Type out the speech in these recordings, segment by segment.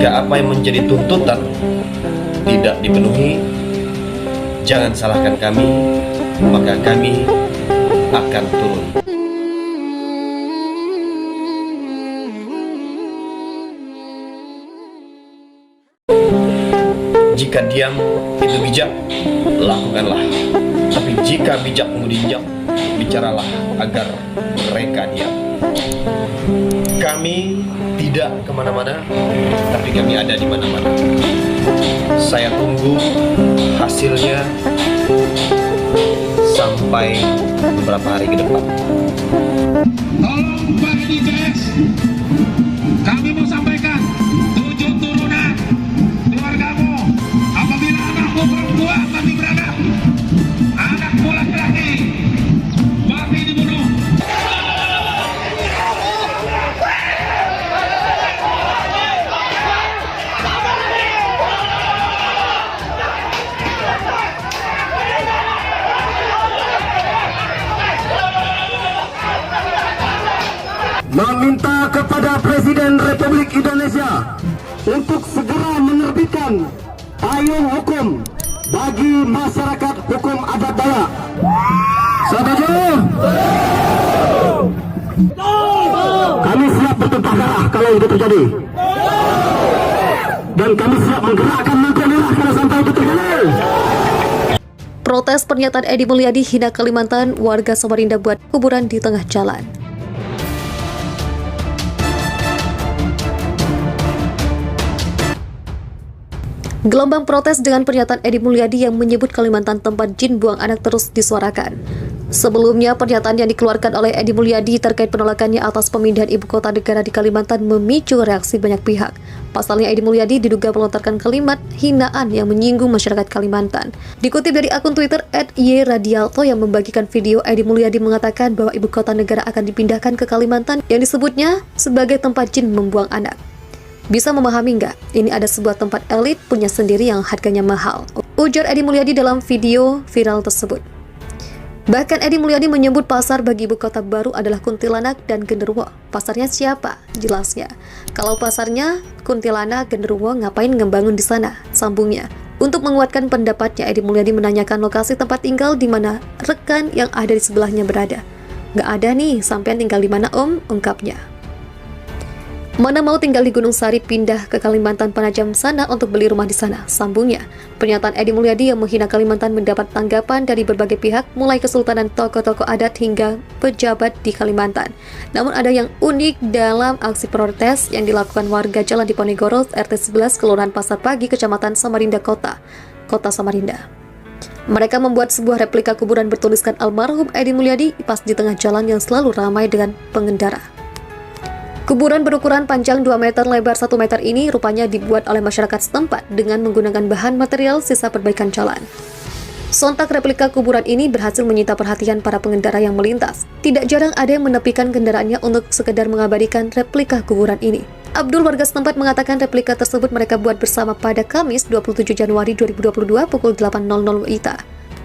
Jika apa yang menjadi tuntutan tidak dipenuhi, jangan salahkan kami, maka kami akan turun. Jika diam itu bijak, lakukanlah. Tapi jika bijak kemudian diam, bicaralah agar mereka diam. Kami tidak kemana-mana, tapi kami ada di mana-mana. Saya tunggu hasilnya sampai beberapa hari ke depan. Tolong Pak DJS, kami mau sampaikan 7 turunan keluargamu. Apabila anakmu perempuan mati beranak, anakmu laki-laki mati dibunuh. Meminta kepada Presiden Republik Indonesia untuk segera menerbitkan payung hukum bagi masyarakat hukum adat Dayak. Setuju? Kami siap bertumpah darah kalau itu terjadi. Dan kami siap menggerakkan Mangkunegara kalau sampai itu terjadi. Protes pernyataan Edi Mulyadi hina Kalimantan, warga Samarinda buat kuburan di tengah jalan. Gelombang protes dengan pernyataan Edi Mulyadi yang menyebut Kalimantan tempat jin buang anak terus disuarakan. Sebelumnya, pernyataan yang dikeluarkan oleh Edi Mulyadi terkait penolakannya atas pemindahan ibu kota negara di Kalimantan memicu reaksi banyak pihak. Pasalnya, Edi Mulyadi diduga melontarkan kalimat hinaan yang menyinggung masyarakat Kalimantan. Dikutip dari akun Twitter @yradialto yang membagikan video, Edi Mulyadi mengatakan bahwa ibu kota negara akan dipindahkan ke Kalimantan yang disebutnya sebagai tempat jin membuang anak. Bisa memahami nggak? Ini ada sebuah tempat elit punya sendiri yang harganya mahal, ujar Edi Mulyadi dalam video viral tersebut. Bahkan Edi Mulyadi menyebut pasar bagi ibu kota baru adalah Kuntilanak dan Genderuwo. Pasarnya siapa? Jelasnya, kalau pasarnya Kuntilanak, Genderuwo, ngapain ngebangun di sana? Sambungnya. Untuk menguatkan pendapatnya, Edi Mulyadi menanyakan lokasi tempat tinggal di mana rekan yang ada di sebelahnya berada. Nggak ada nih, sampean tinggal di mana om? Ungkapnya. Mana mau tinggal di Gunung Sari pindah ke Kalimantan Penajam sana untuk beli rumah di sana, sambungnya. Pernyataan Edi Mulyadi yang menghina Kalimantan mendapat tanggapan dari berbagai pihak, mulai kesultanan, tokoh-tokoh adat hingga pejabat di Kalimantan. Namun ada yang unik dalam aksi protes yang dilakukan warga Jalan Diponegoro, RT 11, Kelurahan Pasar Pagi, Kecamatan Samarinda Kota Samarinda. Mereka membuat sebuah replika kuburan bertuliskan almarhum Edi Mulyadi pas di tengah jalan yang selalu ramai dengan pengendara. Kuburan berukuran panjang 2 meter, lebar 1 meter ini rupanya dibuat oleh masyarakat setempat dengan menggunakan bahan material sisa perbaikan jalan. Sontak replika kuburan ini berhasil menyita perhatian para pengendara yang melintas. Tidak jarang ada yang menepikan kendaraannya untuk sekedar mengabadikan replika kuburan ini. Abdul, warga setempat, mengatakan replika tersebut mereka buat bersama pada Kamis 27 Januari 2022 pukul 8.00 WITA.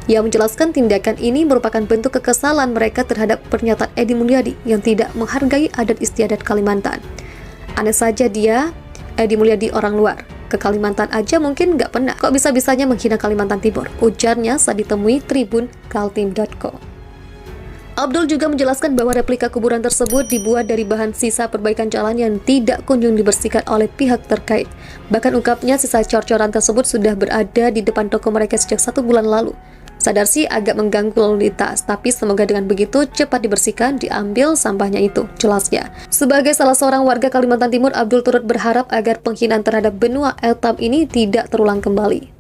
Ia menjelaskan tindakan ini merupakan bentuk kekesalan mereka terhadap pernyataan Edi Mulyadi yang tidak menghargai adat istiadat Kalimantan. Aneh saja dia, Edi Mulyadi orang luar. Ke Kalimantan aja mungkin nggak pernah. Kok bisa-bisanya menghina Kalimantan Timur? Ujarnya saat ditemui Tribun Kaltim.co. Abdul juga menjelaskan bahwa replika kuburan tersebut dibuat dari bahan sisa perbaikan jalan yang tidak kunjung dibersihkan oleh pihak terkait. Bahkan ungkapnya sisa cor-coran tersebut sudah berada di depan toko mereka sejak 1 bulan lalu. Sadar sih agak mengganggu lalu lintas, tapi semoga dengan begitu cepat dibersihkan, diambil sampahnya itu, jelasnya. Sebagai salah seorang warga Kalimantan Timur, Abdul turut berharap agar penghinaan terhadap benua etam ini tidak terulang kembali.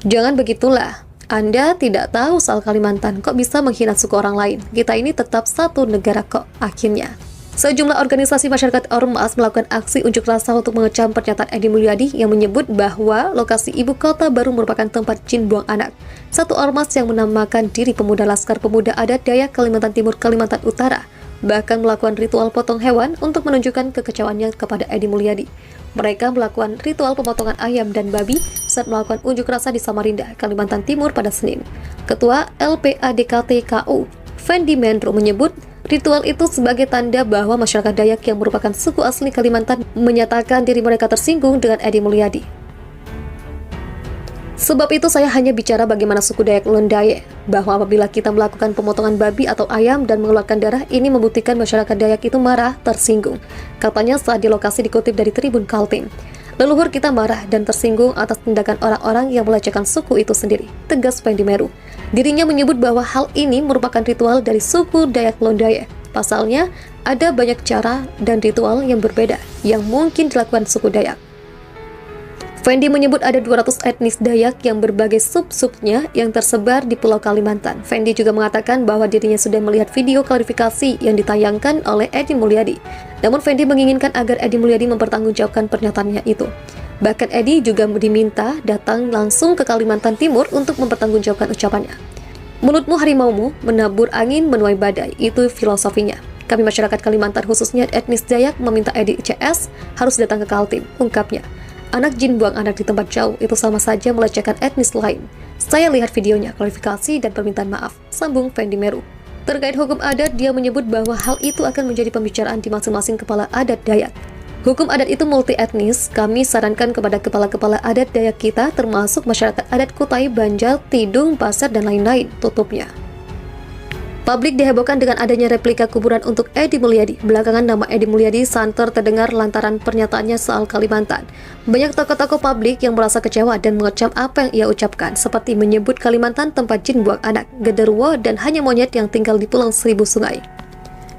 Jangan begitulah, Anda tidak tahu soal Kalimantan, kok bisa menghina suku orang lain? Kita ini tetap satu negara kok, akhirnya. Sejumlah organisasi masyarakat ormas melakukan aksi unjuk rasa untuk mengecam pernyataan Edi Mulyadi yang menyebut bahwa lokasi ibu kota baru merupakan tempat jin buang anak. Satu ormas yang menamakan diri Pemuda Laskar Pemuda Adat Dayak Kalimantan Timur Kalimantan Utara bahkan melakukan ritual potong hewan untuk menunjukkan kekecauannya kepada Edi Mulyadi. Mereka melakukan ritual pemotongan ayam dan babi saat melakukan unjuk rasa di Samarinda, Kalimantan Timur pada Senin. Ketua LPADKT KU, Fendi Mendro, menyebut Ritual itu sebagai tanda bahwa masyarakat Dayak yang merupakan suku asli Kalimantan menyatakan diri mereka tersinggung dengan Edi Mulyadi. Sebab itu saya hanya bicara bagaimana suku Dayak Londaye, bahwa apabila kita melakukan pemotongan babi atau ayam dan mengeluarkan darah, ini membuktikan masyarakat Dayak itu marah, tersinggung. Katanya saat di lokasi dikutip dari Tribun Kaltim. Leluhur kita marah dan tersinggung atas tindakan orang-orang yang melecehkan suku itu sendiri, tegas Fendi Meru. Dirinya menyebut bahwa hal ini merupakan ritual dari suku Dayak Londaye. Pasalnya, ada banyak cara dan ritual yang berbeda yang mungkin dilakukan suku Dayak. Fendi menyebut ada 200 etnis Dayak yang berbagai sub-subnya yang tersebar di Pulau Kalimantan. Fendi juga mengatakan bahwa dirinya sudah melihat video klarifikasi yang ditayangkan oleh Edi Mulyadi. Namun Fendi menginginkan agar Edi Mulyadi mempertanggungjawabkan pernyataannya itu. Bahkan Edi juga diminta datang langsung ke Kalimantan Timur untuk mempertanggungjawabkan ucapannya. Mulutmu harimaumu, menabur angin menuai badai, itu filosofinya. Kami masyarakat Kalimantan khususnya etnis Dayak meminta Edi CS harus datang ke Kaltim, ungkapnya. Anak jin buang anak di tempat jauh itu sama saja melecehkan etnis lain. Saya lihat videonya, klarifikasi dan permintaan maaf, sambung Fendi Meru. Terkait hukum adat, dia menyebut bahwa hal itu akan menjadi pembicaraan di masing-masing kepala adat Dayak. Hukum adat itu multi etnis, kami sarankan kepada kepala-kepala adat Dayak kita, termasuk masyarakat adat Kutai, Banjar, Tidung, Pasir, dan lain-lain, tutupnya. Publik dihebohkan dengan adanya replika kuburan untuk Edi Mulyadi. Belakangan nama Edi Mulyadi santer terdengar lantaran pernyataannya soal Kalimantan. Banyak tokoh-tokoh publik yang merasa kecewa dan mengecam apa yang ia ucapkan, seperti menyebut Kalimantan tempat jin buang anak, genderuwo, dan hanya monyet yang tinggal di Pulau Seribu Sungai.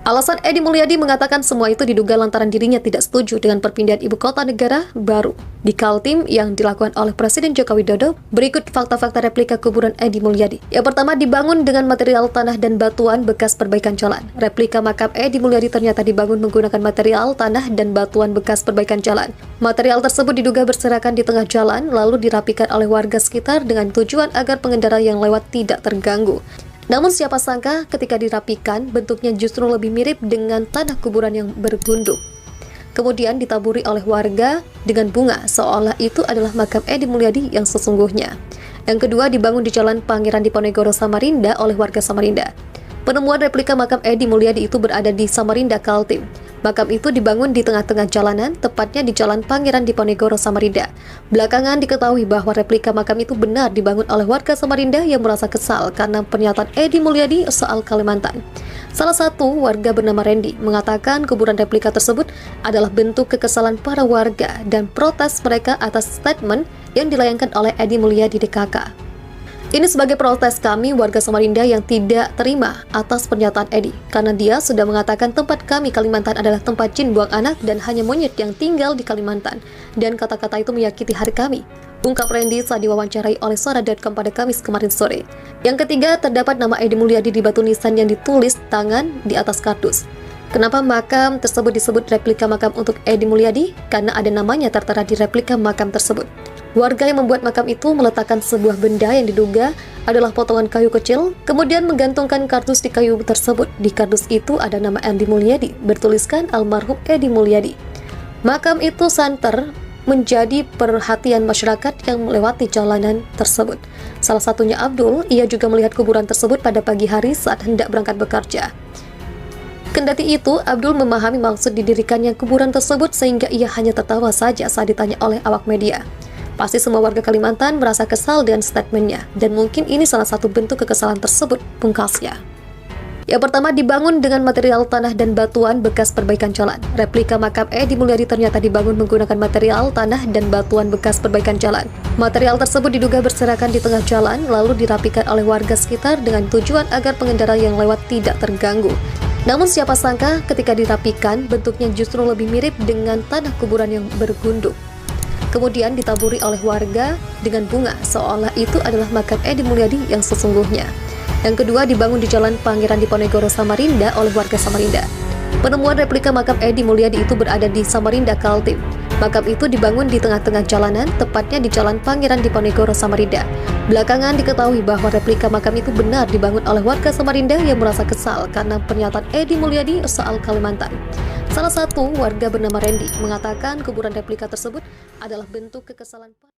Alasan Edi Mulyadi mengatakan semua itu diduga lantaran dirinya tidak setuju dengan perpindahan ibu kota negara baru di Kaltim yang dilakukan oleh Presiden Joko Widodo. Berikut fakta-fakta replika kuburan Edi Mulyadi. Yang pertama, dibangun dengan material tanah dan batuan bekas perbaikan jalan. Replika makam Edi Mulyadi ternyata dibangun menggunakan material tanah dan batuan bekas perbaikan jalan. Material tersebut diduga berserakan di tengah jalan lalu dirapikan oleh warga sekitar dengan tujuan agar pengendara yang lewat tidak terganggu. Namun siapa sangka ketika dirapikan, bentuknya justru lebih mirip dengan tanah kuburan yang bergunduk. Kemudian ditaburi oleh warga dengan bunga, seolah itu adalah makam Edi Mulyadi yang sesungguhnya. Yang kedua, dibangun di Jalan Pangeran Diponegoro, Samarinda oleh warga Samarinda. Penemuan replika makam Edi Mulyadi itu berada di Samarinda, Kaltim. Makam itu dibangun di tengah-tengah jalanan, tepatnya di Jalan Pangeran Diponegoro, Samarinda. Belakangan diketahui bahwa replika makam itu benar dibangun oleh warga Samarinda yang merasa kesal karena pernyataan Edi Mulyadi soal Kalimantan. Salah satu warga bernama Randy mengatakan kuburan replika tersebut adalah bentuk kekesalan para warga dan protes mereka atas statement yang dilayangkan oleh Edi Mulyadi DKK. Ini sebagai protes kami warga Samarinda yang tidak terima atas pernyataan Edi, karena dia sudah mengatakan tempat kami Kalimantan adalah tempat jin buang anak dan hanya monyet yang tinggal di Kalimantan, dan kata-kata itu menyakiti hari kami, ungkap Randy saat diwawancarai oleh Suara.com pada Kamis kemarin sore. Yang ketiga, terdapat nama Edi Mulyadi di batu nisan yang ditulis tangan di atas kardus. Kenapa makam tersebut disebut replika makam untuk Edi Mulyadi? Karena ada namanya tertera di replika makam tersebut. Warga yang membuat makam itu meletakkan sebuah benda yang diduga adalah potongan kayu kecil, kemudian menggantungkan kardus di kayu tersebut. Di kardus itu ada nama Edi Mulyadi, bertuliskan almarhum Edi Mulyadi. Makam itu santer menjadi perhatian masyarakat yang melewati jalanan tersebut. Salah satunya Abdul, ia juga melihat kuburan tersebut pada pagi hari saat hendak berangkat bekerja. Kendati itu, Abdul memahami maksud didirikannya kuburan tersebut sehingga ia hanya tertawa saja saat ditanya oleh awak media. Pasti semua warga Kalimantan merasa kesal dengan statementnya, dan mungkin ini salah satu bentuk kekesalan tersebut, pungkasnya. Yang pertama, dibangun dengan material tanah dan batuan bekas perbaikan jalan. Replika makam Edi Mulyadi ternyata dibangun menggunakan material tanah dan batuan bekas perbaikan jalan. Material tersebut diduga berserakan di tengah jalan, lalu dirapikan oleh warga sekitar dengan tujuan agar pengendara yang lewat tidak terganggu. Namun siapa sangka ketika dirapikan, bentuknya justru lebih mirip dengan tanah kuburan yang bergunduk. Kemudian ditaburi oleh warga dengan bunga, seolah itu adalah makam Edi Mulyadi yang sesungguhnya. Yang kedua, dibangun di Jalan Pangeran Diponegoro, Samarinda oleh warga Samarinda. Penemuan replika makam Edi Mulyadi itu berada di Samarinda, Kaltim. Makam itu dibangun di tengah-tengah jalanan, tepatnya di Jalan Pangeran Diponegoro, Samarinda. Belakangan diketahui bahwa replika makam itu benar dibangun oleh warga Samarinda yang merasa kesal karena pernyataan Edi Mulyadi soal Kalimantan. Salah satu warga bernama Randy mengatakan kuburan replika tersebut adalah bentuk kekesalan.